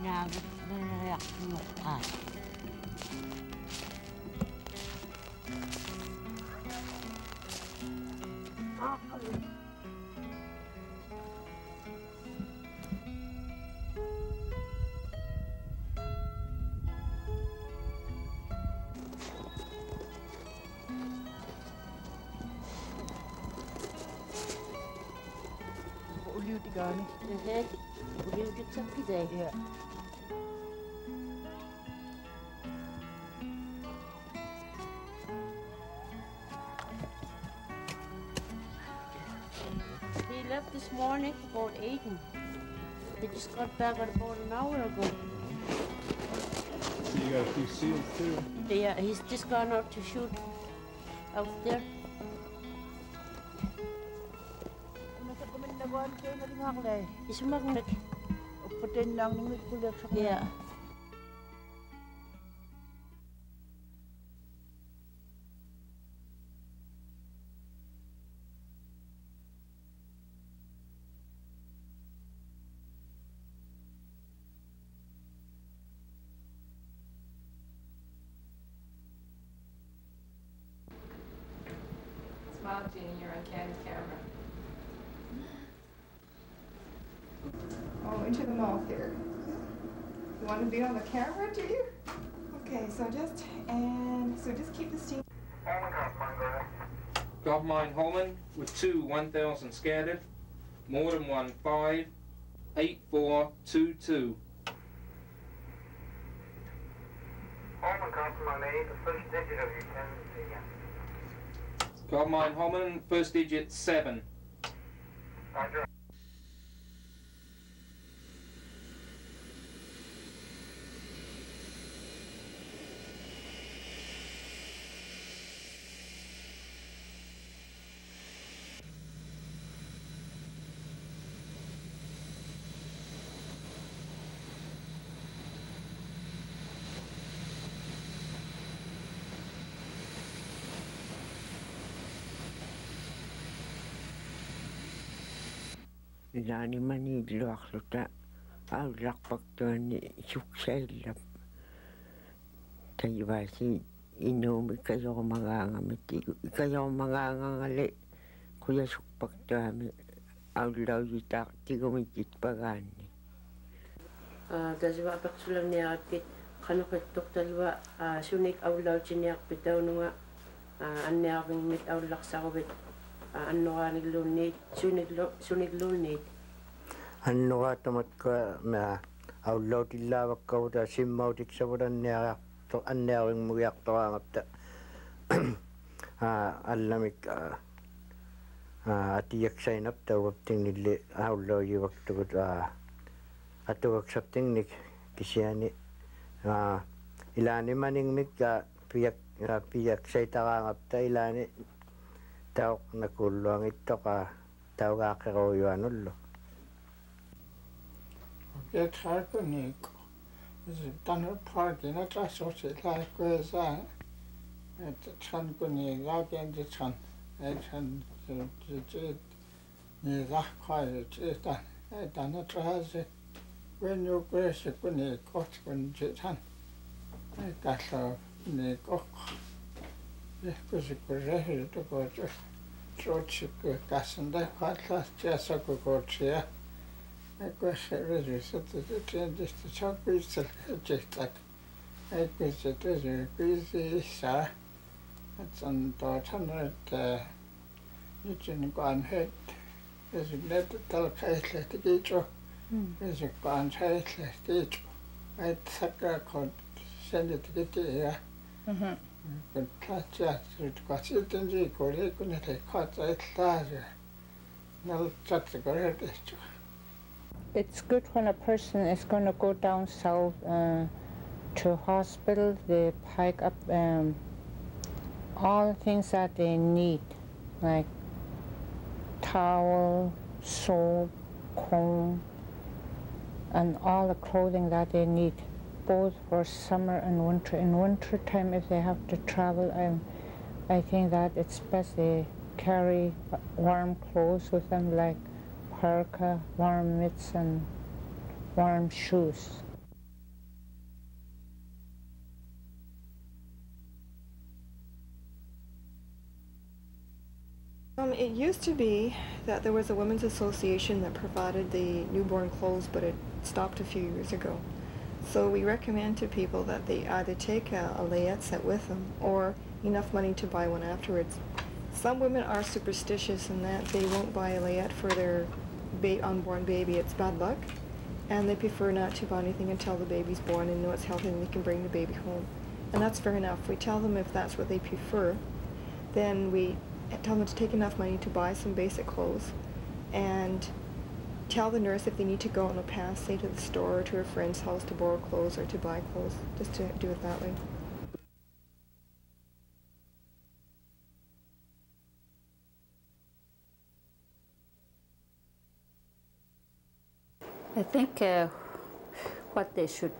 Naagat nalalayak Gani. Inuvialuit sakit eh. Yeah. He left this morning about 8. He just got back about an hour ago. So you got a few seals too? Yeah, he's just gone out to shoot out there. He's magnet. Yeah. Smile, Jeannie, you're on candid camera. Oh, into the mouth here. You want to be on the camera, do you? Okay, so just keep the steam. Got mine Holman with 2 1000 scattered, more than 1 5 8 4 2 2. Holman Command A, the first digit of your tendency again. Got mine Holman, first digit 7. Roger. Ilaani mani luaqluta aullarpaktuani suksaillap tayvaasi inuumi kajormagaangamit kajormagaangangale kuyasukpaktuami aullaujitaaq tigumitit pagaanni Taswa apaqsularniaqatkit qanuqittuqtalwa sunik aullautiniarpit taununga anniarvingmit aullarsaruvet annoraanilluunniit sunikluunniit Annoraatamatka ma aullautillaavakkavuta simmautiksavulanniariarto anniarvingmugiartoraangapta allamik atiaksainapta uaptingnilli aullaujiuvaktugut atuaksaptingnik kisiani ilaanimaningmik piaksaitaraangapta ilaani tauq nakulluangittoqa taugaaqeruujuanullu Getharkunik tanner parkina trasosi laikkuesa tsankuni laagenti tsan tsan ni lahqaaju tsan tanner trahasi wenyu kuesi kuni kotkun tsan kallo ni kokko kusikurrehi tukoju trotsikku kassanda kallas tiasaku kortsia Eikkössä ryhdyssä tietysti sopissa jehtat. Eikkössä tässä kysissä. Että on sanoa, että nyt se niin kuin het. Ja se näyttää tällä käislehti kiitso. Ja sekaan käislehti kiitso. Että sakaa kun sen tekee. Kun katsoa, kun sitten siikoili, kun ne katsoa, että lähdetään. Ne on satsako redestua. It's good when a person is going to go down south to hospital. They pack up all the things that they need, like towel, soap, comb, and all the clothing that they need, both for summer and winter. In winter time, if they have to travel, I think that it's best they carry warm clothes with them, like parka, warm mitts, and warm shoes. It used to be that there was a women's association that provided the newborn clothes, but it stopped a few years ago. So we recommend to people that they either take a layette set with them or enough money to buy one afterwards. Some women are superstitious in that they won't buy a layette for their unborn baby. It's bad luck, and they prefer not to buy anything until the baby's born and know it's healthy and they can bring the baby home. And that's fair enough. We tell them if that's what they prefer, then we tell them to take enough money to buy some basic clothes and tell the nurse if they need to go on a pass, say to the store or to a friend's house to borrow clothes or to buy clothes, just to do it that way. I think what they should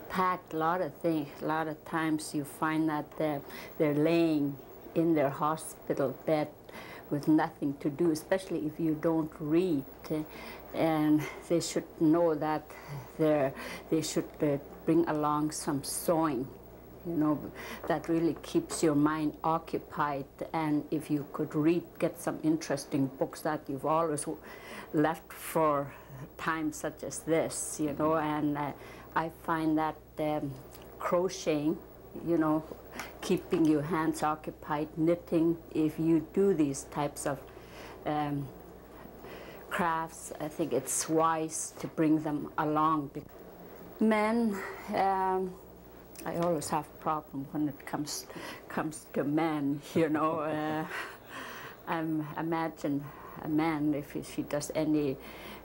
pack, a lot of times you find that they're laying in their hospital bed with nothing to do, especially if you don't read. And they should know that they should bring along some sewing, you know, that really keeps your mind occupied. And if you could read, get some interesting books that you've always left for times such as this, you know. And I find that crocheting, you know, keeping your hands occupied, knitting, if you do these types of crafts, I think it's wise to bring them along. Men, I always have a problem when it comes to men, you know. Imagine a man if he does any,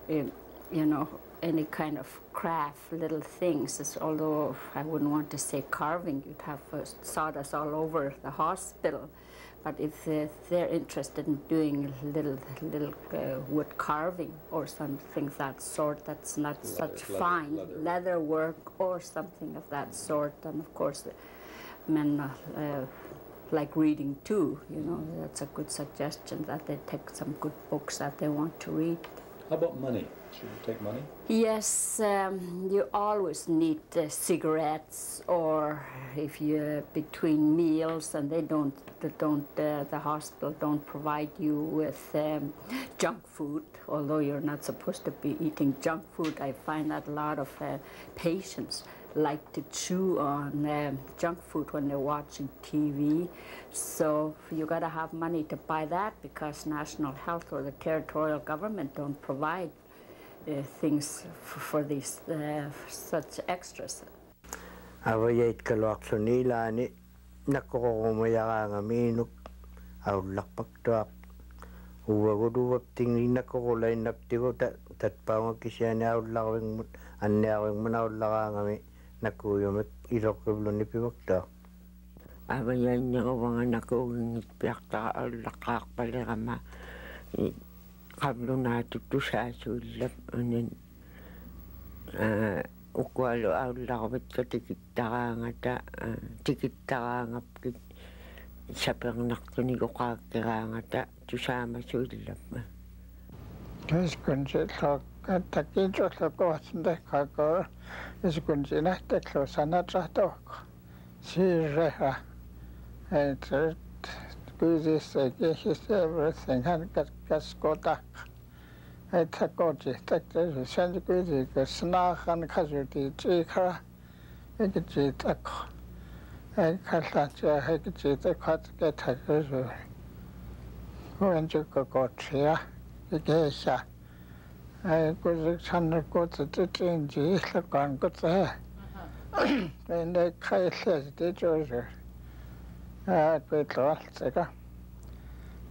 you know, any kind of craft, little things, although I wouldn't want to say carving, you'd have sawdust all over the hospital. But if they're interested in doing little wood carving or something of that sort, that's not such fine leather work or something of that sort. And of course, men like reading too. You know, that's a good suggestion that they take some good books that they want to read. How about money? Should you take money? Yes, you always need cigarettes, or if you're between meals and the hospital don't provide you with junk food, although you're not supposed to be eating junk food. I find that a lot of patients like to chew on junk food when they're watching TV. So you got to have money to buy that, because national health or the territorial government don't provide things for these such extras. Avayait kalwaksunilani nakokomayakanga minuk aulakpaktuak uwaguduwap tingli nakokolay naptigo tatpawang kisyani aulakawing anyawing manawlakangami nakuyumik ilokiblo ni piwakta. Avayay niya ko mga nakungit piyakta aulakak palikama kablo natuto sa sulap anin ukwalo aulakawit ka tikittakangata tikittakangapkit sapang naktuni ko kakirangata tusama sulap. Jos kun se takin tuossa kohdassa kakoo, jos kun se nähtee sanat rahtoako, siirreha, että kysyssä kehissä everything hän kaskota, että kodista sen kysykö snahan kasuti tsiikara, eikä tsiitako, eikä katsoa eikä tsiitako ketä kysyy, kun tykö kotsia. Kesä. Kun se sanoi, että tytönsi islakaan, kun se ei kai se työssä. Pitää altseka.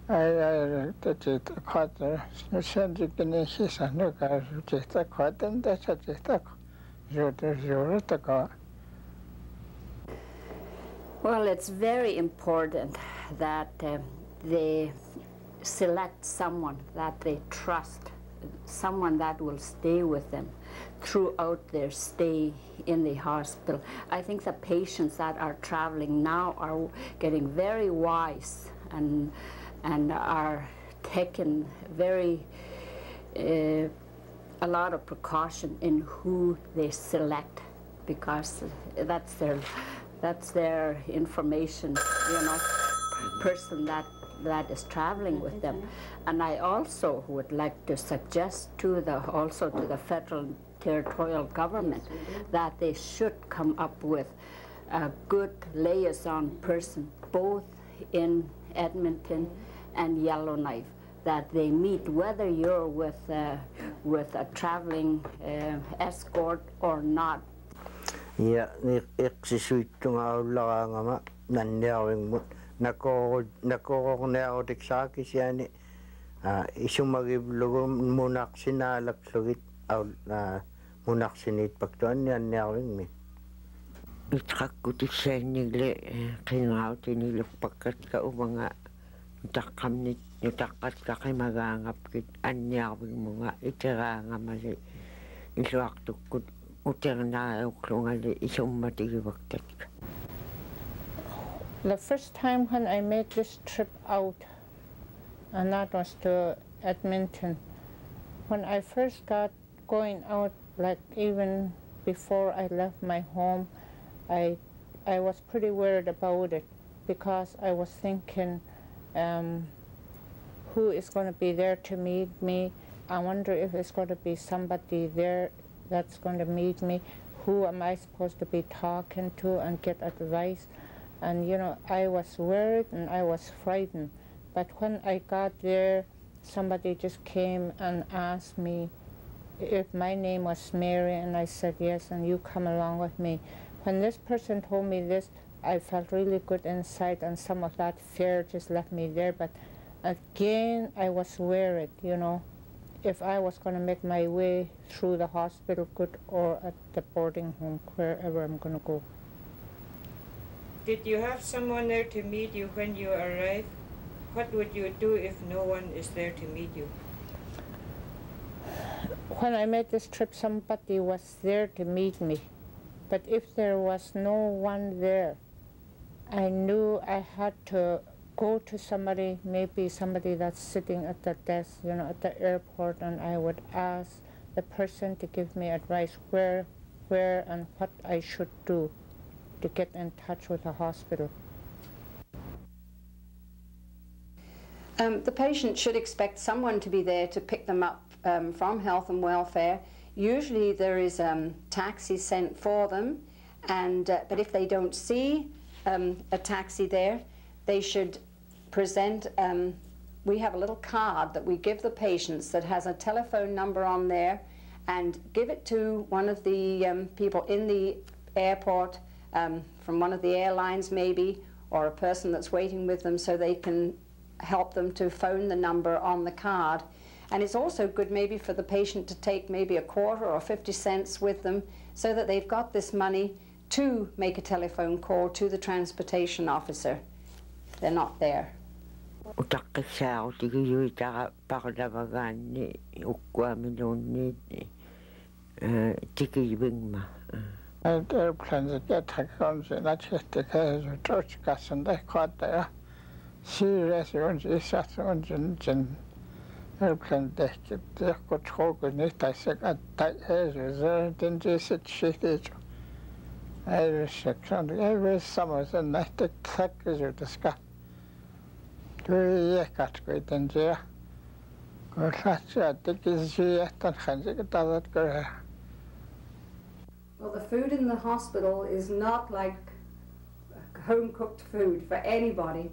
Ei tytöt katsoo. Sen tykin ei sisä nykäy. Sitä katsoo, tässä sitä juurtakaan. Well, it's very important that they select someone that they trust, someone that will stay with them throughout their stay in the hospital. I think the patients that are traveling now are getting very wise and are taking a lot of precaution in who they select, because that's their information, you know, person that that is traveling with them. And I also would like to suggest to the federal territorial government that they should come up with a good liaison person, both in Edmonton and Yellowknife, that they meet whether you're with a traveling escort or not. Ja, iqsisuittungaullarangama nanniarvingmut nakornerutiksaakissiani isumagivlugu munaqsinaalapplugit munaqsiniitpaktuanni anniarvingmi. Itqakkutisaannigle qingautiniluppakkatka umanga nutaqqamnit nutaqqatkaqimagaangapkit anniarvingmunga iteraangamali illuartukkut uternaauqlungali isummatigivaktatka. The first time when I made this trip out, and that was to Edmonton, when I first got going out, like even before I left my home, I was pretty worried about it because I was thinking, who is going to be there to meet me? I wonder if it's going to be somebody there that's going to meet me. Who am I supposed to be talking to and get advice? And you know, I was worried and I was frightened. But when I got there, somebody just came and asked me if my name was Mary, and I said yes, and you come along with me. When this person told me this, I felt really good inside, and some of that fear just left me there. But again, I was worried, you know, if I was going to make my way through the hospital good or at the boarding home, wherever I'm going to go. Did you have someone there to meet you when you arrived? What would you do if no one is there to meet you? When I made this trip, somebody was there to meet me. But if there was no one there, I knew I had to go to somebody, maybe somebody that's sitting at the desk, you know, at the airport, and I would ask the person to give me advice where and what I should do to get in touch with the hospital. The patient should expect someone to be there to pick them up from health and welfare. Usually there is taxi sent for them, and but if they don't see a taxi there, they should present, we have a little card that we give the patients that has a telephone number on there, and give it to one of the people in the airport, from one of the airlines maybe, or a person that's waiting with them, so they can help them to phone the number on the card. And it's also good maybe for the patient to take maybe a quarter or 50 cents with them, so that they've got this money to make a telephone call to the transportation officer. They're not there. Airplanes get taken in a chest of church gas and they caught there. Serious ones is at one airplane deck. They got talk with it. I said, at that is there, then just sit shit. Irish section, every summer, and night the track is with the sky. We got great and there. Go catch a dick is yet and hands it that girl. Well, the food in the hospital is not like home-cooked food for anybody,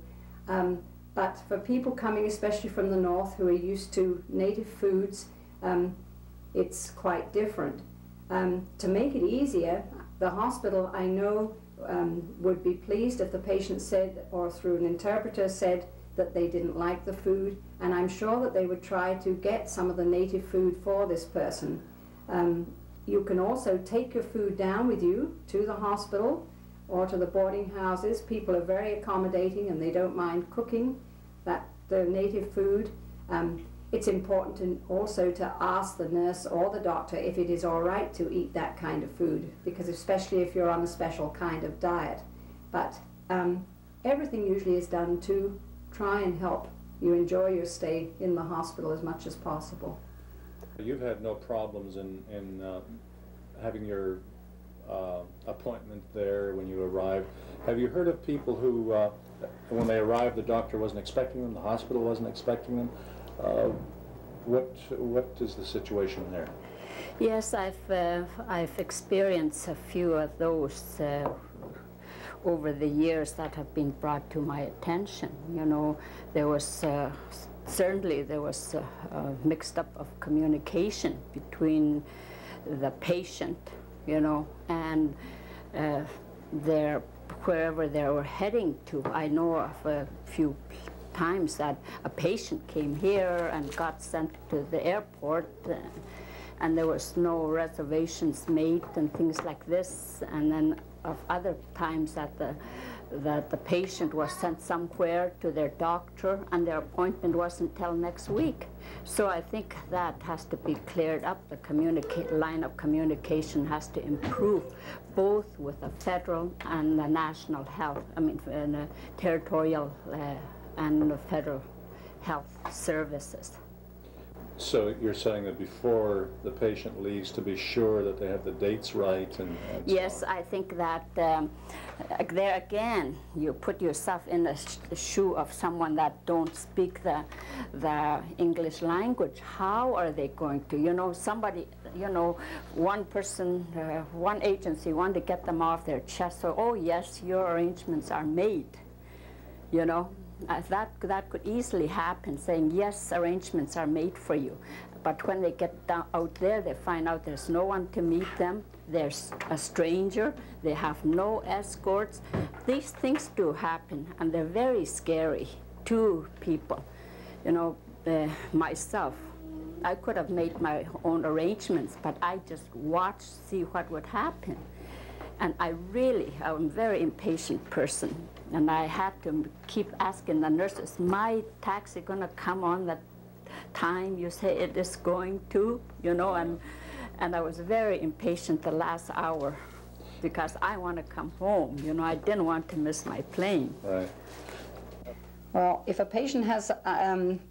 but for people coming especially from the north who are used to native foods, it's quite different. To make it easier, the hospital, I know, would be pleased if the patient said, or through an interpreter said, that they didn't like the food, and I'm sure that they would try to get some of the native food for this person. You can also take your food down with you to the hospital or to the boarding houses. People are very accommodating and they don't mind cooking the native food. It's important also to ask the nurse or the doctor if it is all right to eat that kind of food, because especially if you're on a special kind of diet. But everything usually is done to try and help you enjoy your stay in the hospital as much as possible. You've had no problems in having your appointment there when you arrived. Have you heard of people who, when they arrived, the doctor wasn't expecting them, the hospital wasn't expecting them? What is the situation there? Yes, I've experienced a few of those over the years that have been brought to my attention. You know, there was certainly there was a mixed up of communication between the patient, you know, and wherever they were heading to. I know of a few times that a patient came here and got sent to the airport, and there was no reservations made and things like this. And then of other times that the patient was sent somewhere to their doctor and their appointment wasn't till next week. So I think that has to be cleared up. The line of communication has to improve, both with the federal and the national health, the territorial and the federal health services. So you're saying that before the patient leaves, to be sure that they have the dates right and yes, so on. I think that there again, you put yourself in the shoe of someone that don't speak the English language. How are they going to, you know, somebody, you know, one person, one agency wanted to get them off their chest, so, oh yes, your arrangements are made, you know. That could easily happen, saying, yes, arrangements are made for you. But when they get out there, they find out there's no one to meet them, there's a stranger, they have no escorts. These things do happen, and they're very scary to people. You know, myself, I could have made my own arrangements, but I just watched, see what would happen. And I'm a very impatient person. And I had to keep asking the nurses, my taxi gonna come on the time you say it is going to, you know, and I was very impatient the last hour because I want to come home, you know, I didn't want to miss my plane. Right. Well, if a patient has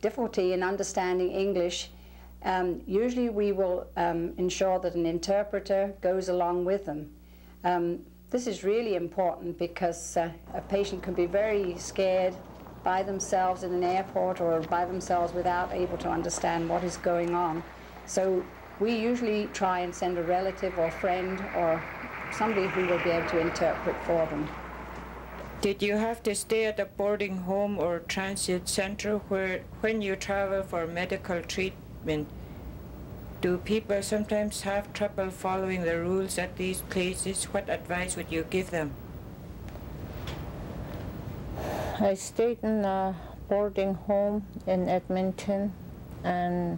difficulty in understanding English, usually we will ensure that an interpreter goes along with them. This is really important because a patient can be very scared by themselves in an airport or by themselves without able to understand what is going on. So we usually try and send a relative or friend or somebody who will be able to interpret for them. Did you have to stay at a boarding home or transit center when you travel for medical treatment? Do people sometimes have trouble following the rules at these places? What advice would you give them? I stayed in a boarding home in Edmonton, and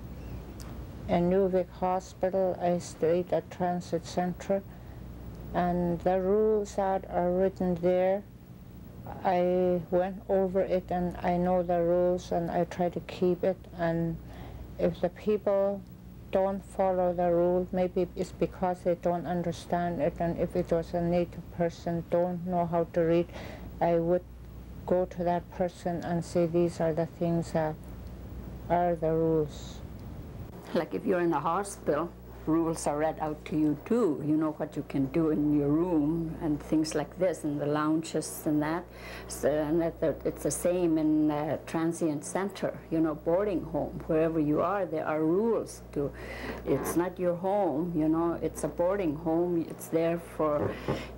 in Inuvialuit Hospital I stayed at Transit Center, and the rules that are written there, I went over it and I know the rules and I try to keep it. And if the people don't follow the rule, maybe it's because they don't understand it, and if it was a native person don't know how to read, I would go to that person and say these are the things that are the rules. Like if you're in a hospital, rules are read out to you too. You know what you can do in your room and things like this, in the lounges and that. So, and it's the same in a transient center, you know, boarding home. Wherever you are, there are rules to. It's not your home, you know. It's a boarding home. It's there for.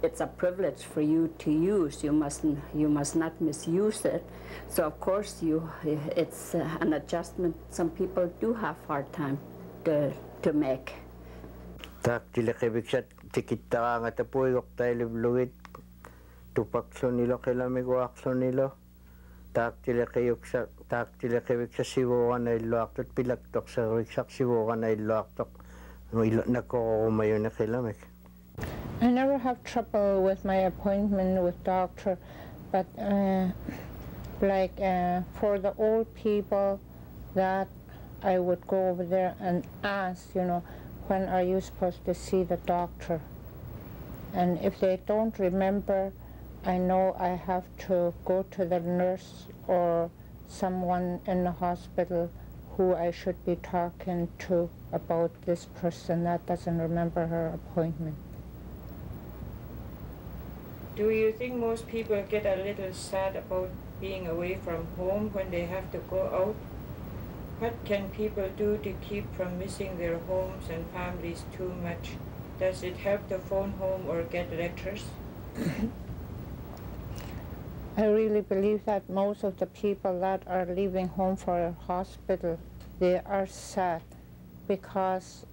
It's a privilege for you to use. You must not misuse it. So of course it's an adjustment. Some people do have hard time to make. Tak tilakibikset tikitta nga tapuy oktay libluit tupakso nilo kilamigo akso nilo tak tilakibik sa siwokan ay luaktot pilaktok sa riksak siwokan ay luaktok nagkukumayo na kilamik. I never have trouble with my appointment with doctor, but for the old people that I would go over there and ask, you know, when are you supposed to see the doctor? And if they don't remember, I know I have to go to the nurse or someone in the hospital who I should be talking to about this person that doesn't remember her appointment. Do you think most people get a little sad about being away from home when they have to go out? What can people do to keep from missing their homes and families too much? Does it help to phone home or get letters? I really believe that most of the people that are leaving home for a hospital, they are sad because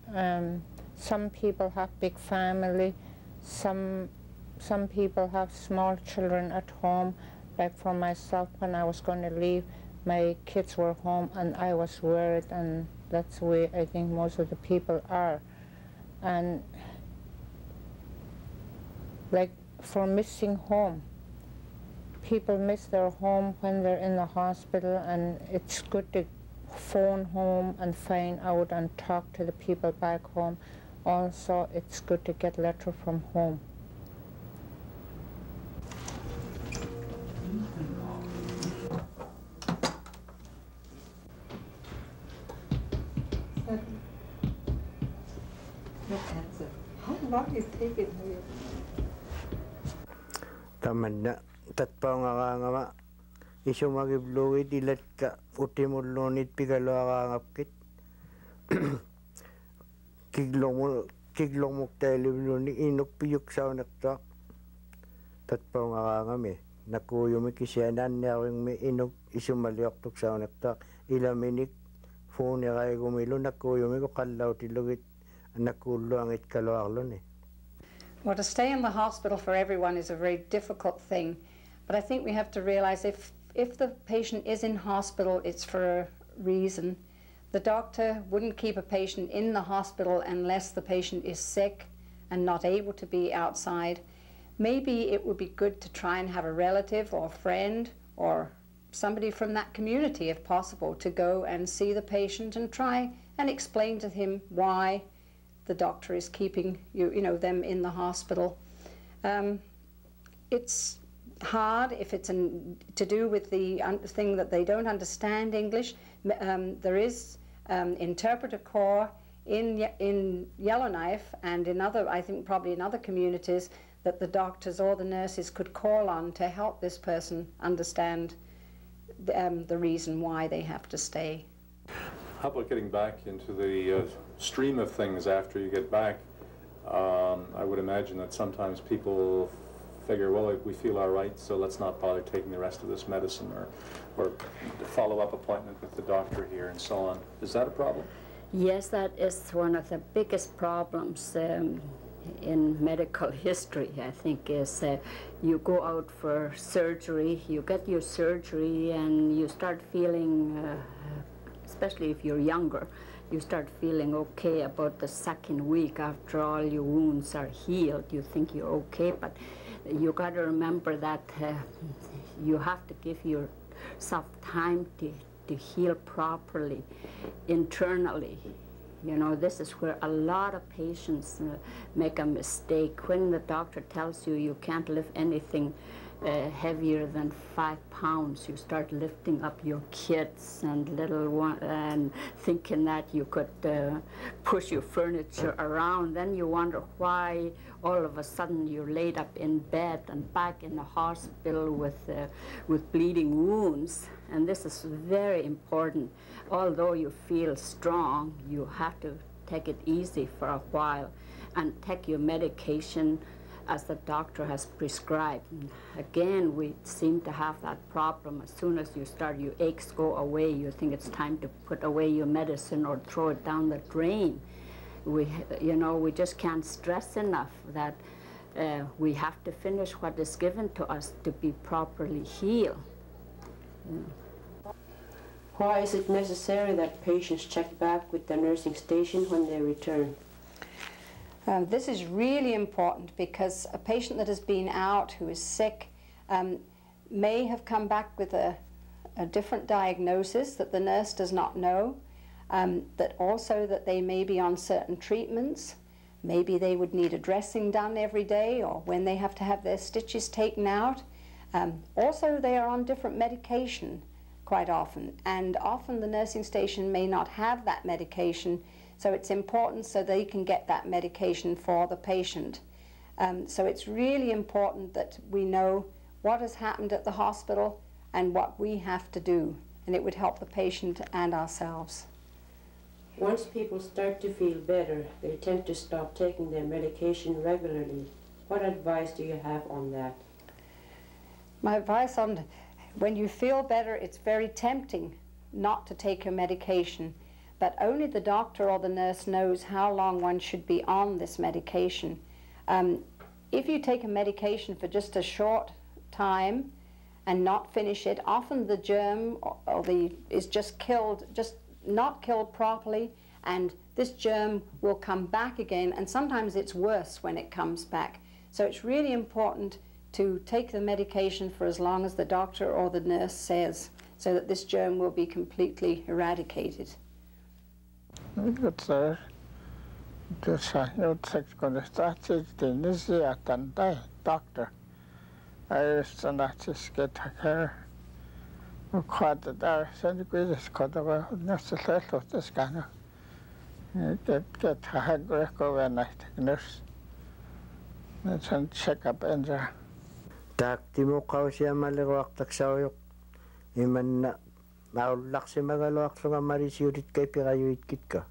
some people have big family, some people have small children at home. Like for myself, when I was going to leave, my kids were home and I was worried, and that's the way I think most of the people are. And like for missing home, people miss their home when they're in the hospital, and it's good to phone home and find out and talk to the people back home. Also, it's good to get a letter from home. How long is it taking here? Tamanda tatpaungangama isumagibluit ilat ka utimulunit pigalo akangapkit kiglong muktailiblunik inuk piyuk saunaktak tatpaungangami nakuyumi kisianan niyawing mi inuk isumalioktuk saunaktak ilaminik phone yakay gumilo nakuyumi ko kallaw tilugit nakuluangit kaloarlon eh. Well, to stay in the hospital for everyone is a very difficult thing, but I think we have to realize if the patient is in hospital, it's for a reason. The doctor wouldn't keep a patient in the hospital unless the patient is sick and not able to be outside. Maybe it would be good to try and have a relative or friend or somebody from that community, if possible, to go and see the patient and try and explain to him why the doctor is keeping them in the hospital. It's hard if it's to do with the thing that they don't understand English. There is interpreter corps in Yellowknife and in other, I think probably in other communities, that the doctors or the nurses could call on to help this person understand the reason why they have to stay. How about getting back into the stream of things after you get back? I would imagine that sometimes people figure, well, we feel all right, so let's not bother taking the rest of this medicine, or follow-up appointment with the doctor here and so on. Is that a problem? Yes, that is one of the biggest problems in medical history, I think, is you go out for surgery, you get your surgery, and you start feeling, especially if you're younger, you start feeling okay about the second week after all your wounds are healed. You think you're okay, but you got to remember that you have to give yourself time to heal properly internally. You know, this is where a lot of patients make a mistake. When the doctor tells you you can't lift anything heavier than 5 pounds, you start lifting up your kids and little one, and thinking that you could push your furniture around. Then you wonder why all of a sudden you're laid up in bed and back in the hospital with bleeding wounds. And this is very important. Although you feel strong, you have to take it easy for a while and take your medication as the doctor has prescribed. Again, we seem to have that problem. As soon as you start, your aches go away. You think it's time to put away your medicine or throw it down the drain. We just can't stress enough that we have to finish what is given to us to be properly healed. Why is it necessary that patients check back with the nursing station when they return? This is really important because a patient that has been out who is sick may have come back with a different diagnosis that the nurse does not know, that also that they may be on certain treatments. Maybe they would need a dressing done every day, or when they have to have their stitches taken out. Also, they are on different medication quite often, and often the nursing station may not have that medication, so it's important so they can get that medication for the patient. So it's really important that we know what has happened at the hospital and what we have to do, and it would help the patient and ourselves. Once people start to feel better, they tend to stop taking their medication regularly. What advice do you have on that? My advice on when you feel better, it's very tempting not to take your medication, but only the doctor or the nurse knows how long one should be on this medication. If you take a medication for just a short time and not finish it, often the germ is just not killed properly, and this germ will come back again, and sometimes it's worse when it comes back. So it's really important to take the medication for as long as the doctor or the nurse says, so that this germ will be completely eradicated. Doctor. I used to not just get care. Quite there, so the greatest cut of a nurse of the scanner. Get a head break overnight, nurse. Let's check up in there. Timo Kausia Malawak Taxayo, Iman Laximagalak from a Marisuit Capirayu Kitka.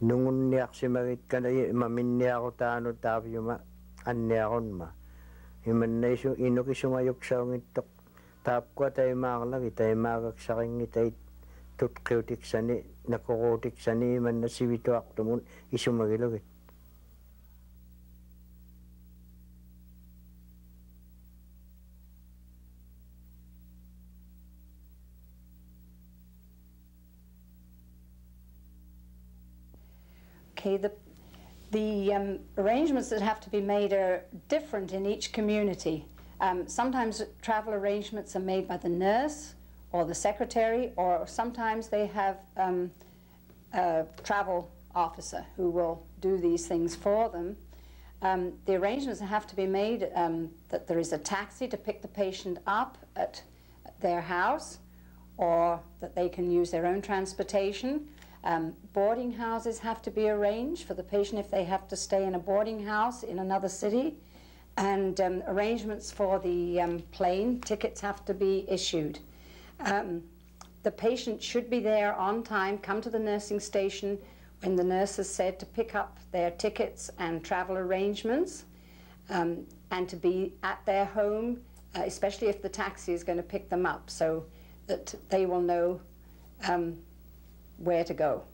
Nungun Yaximarit Kanay, Maminia Otano Taviuma, and Neonma. Iman Nation Inokisuma Yoksang it tap ko tayo mga tayo magaksaking itay tutkyotik sani, nakokotik sani, man na siwito aktumun, isumagilagit. Okay, the arrangements that have to be made are different in each community. Sometimes travel arrangements are made by the nurse or the secretary, or sometimes they have a travel officer who will do these things for them. The arrangements have to be made that there is a taxi to pick the patient up at their house, or that they can use their own transportation. Boarding houses have to be arranged for the patient if they have to stay in a boarding house in another city. And arrangements for the plane tickets have to be issued. The patient should be there on time, come to the nursing station when the nurse has said to pick up their tickets and travel arrangements, and to be at their home, especially if the taxi is going to pick them up, so that they will know where to go.